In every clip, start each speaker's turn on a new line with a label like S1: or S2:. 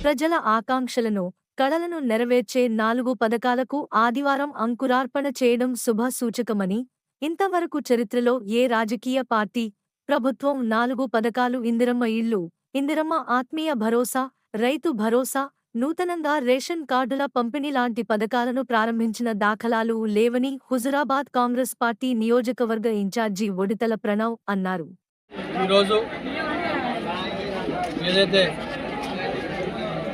S1: ప్రజల ఆకాంక్షలను, కలలను నెరవేర్చే 4 పథకాలకు ఆదివారం అంకురార్పణ చేయడం శుభ సూచకమని, ఇంతవరకు చరిత్రలో ఏ రాజకీయ పార్టీ, ప్రభుత్వం 4 పథకాలు ఇందిరమ్మ ఇళ్లు, ఇందిరమ్మ ఆత్మీయ భరోసా, రైతు భరోసా, నూతనంగా రేషన్ కార్డుల పంపిణీ లాంటి పథకాలను ప్రారంభించిన దాఖలాలు లేవని హుజురాబాద్ కాంగ్రెస్ పార్టీ నియోజకవర్గ ఇన్ఛార్జి ఒడితల ప్రణవ్ అన్నారు.
S2: ఈరోజు ఏదైతే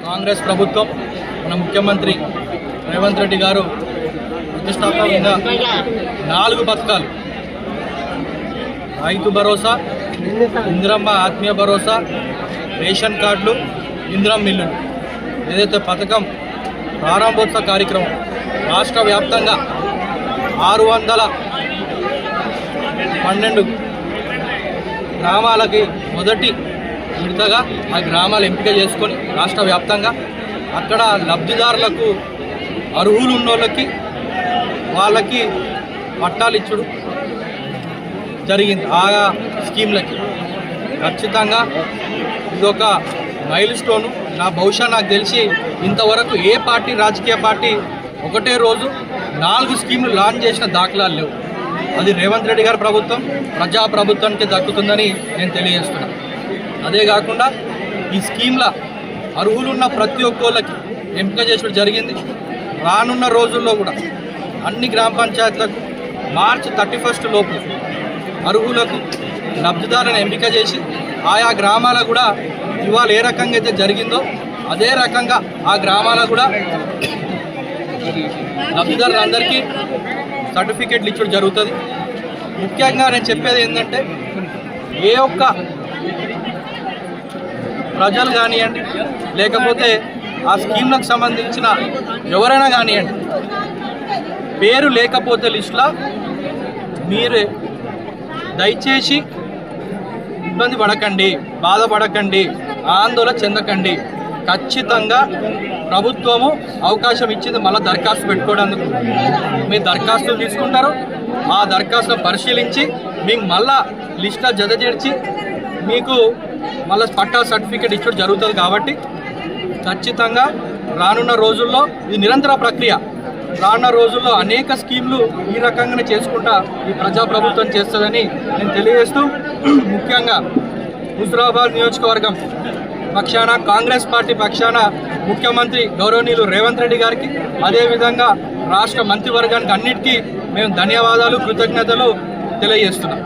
S2: కాంగ్రెస్ ప్రభుత్వం మన ముఖ్యమంత్రి రేవంత్ రెడ్డి గారు ప్రతిష్టాత్మకంగా 4 పథకాలు, రైతు భరోసా, ఇందిరమ్మ ఆత్మీయ భరోసా, రేషన్ కార్డులు, ఇందిరమ్మ ఇల్లులు ఏదైతే పథకం ప్రారంభోత్సవ కార్యక్రమం రాష్ట్ర వ్యాప్తంగా 612 గ్రామాలకి మొదటి విడతగా ఆ గ్రామాలు ఎంపిక చేసుకొని రాష్ట్ర వ్యాప్తంగా అక్కడ లబ్ధిదారులకు అర్హులు ఉన్నోళ్ళకి వాళ్ళకి పట్టాలు ఇచ్చుడు జరిగింది. ఆయా స్కీమ్లకి ఖచ్చితంగా ఇదొక మైల్ స్టోను. బహుశా నాకు తెలిసి ఇంతవరకు ఏ పార్టీ, రాజకీయ పార్టీ ఒకటే రోజు 4 స్కీములు లాంచ్ చేసిన దాఖలాలు లేవు. అది రేవంత్ రెడ్డి గారి ప్రభుత్వం, ప్రజా ప్రభుత్వానికి దక్కుతుందని నేను తెలియజేస్తున్నాను. అదే కాకుండా ఈ స్కీమ్ల అర్హులున్న ప్రతి ఒక్కళ్ళకి ఎంపిక చేయడం జరిగింది. రానున్న రోజుల్లో కూడా అన్ని గ్రామ పంచాయతీలకు మార్చి 31 లోపు అర్హులకు లబ్ధిదారులను ఎంపిక చేసి ఆయా గ్రామాలకు కూడా ఇవాళ ఏ రకంగా అయితే జరిగిందో అదే రకంగా ఆ గ్రామాలకు కూడా లబ్ధిదారులందరికీ సర్టిఫికేట్లు ఇచ్చడం జరుగుతుంది. ముఖ్యంగా నేను చెప్పేది ఏంటంటే ఏ ఒక్క ప్రజలు కానివ్వండి, లేకపోతే ఆ స్కీమ్లకు సంబంధించిన ఎవరైనా కానివ్వండి, పేరు లేకపోతే లిస్టులో మీరు దయచేసి ఇబ్బంది పడకండి, బాధపడకండి, ఆందోళన చెందకండి. ఖచ్చితంగా ప్రభుత్వము అవకాశం ఇచ్చింది మళ్ళీ దరఖాస్తు పెట్టుకోవడానికి. మీరు దరఖాస్తులు తీసుకుంటారు, ఆ దరఖాస్తును పరిశీలించి మీకు మళ్ళా లిస్టులో జతచేర్చి మీకు మళ్ళీ పట్టా సర్టిఫికేట్ ఇచ్చడం జరుగుతుంది. కాబట్టి ఖచ్చితంగా రానున్న రోజుల్లో ఇది నిరంతర ప్రక్రియ. రానున్న రోజుల్లో అనేక స్కీమ్లు ఈ రకంగానే చేసుకుంటా ఈ ప్రజాప్రభుత్వం చేస్తుందని నేను తెలియజేస్తూ, ముఖ్యంగా హుజురాబాద్ నియోజకవర్గం పక్షాన, కాంగ్రెస్ పార్టీ పక్షాన ముఖ్యమంత్రి గౌరవనీయులు రేవంత్ రెడ్డి గారికి, అదేవిధంగా రాష్ట్ర మంత్రివర్గానికి అన్నిటికీ మేము ధన్యవాదాలు, కృతజ్ఞతలు తెలియజేస్తున్నాం.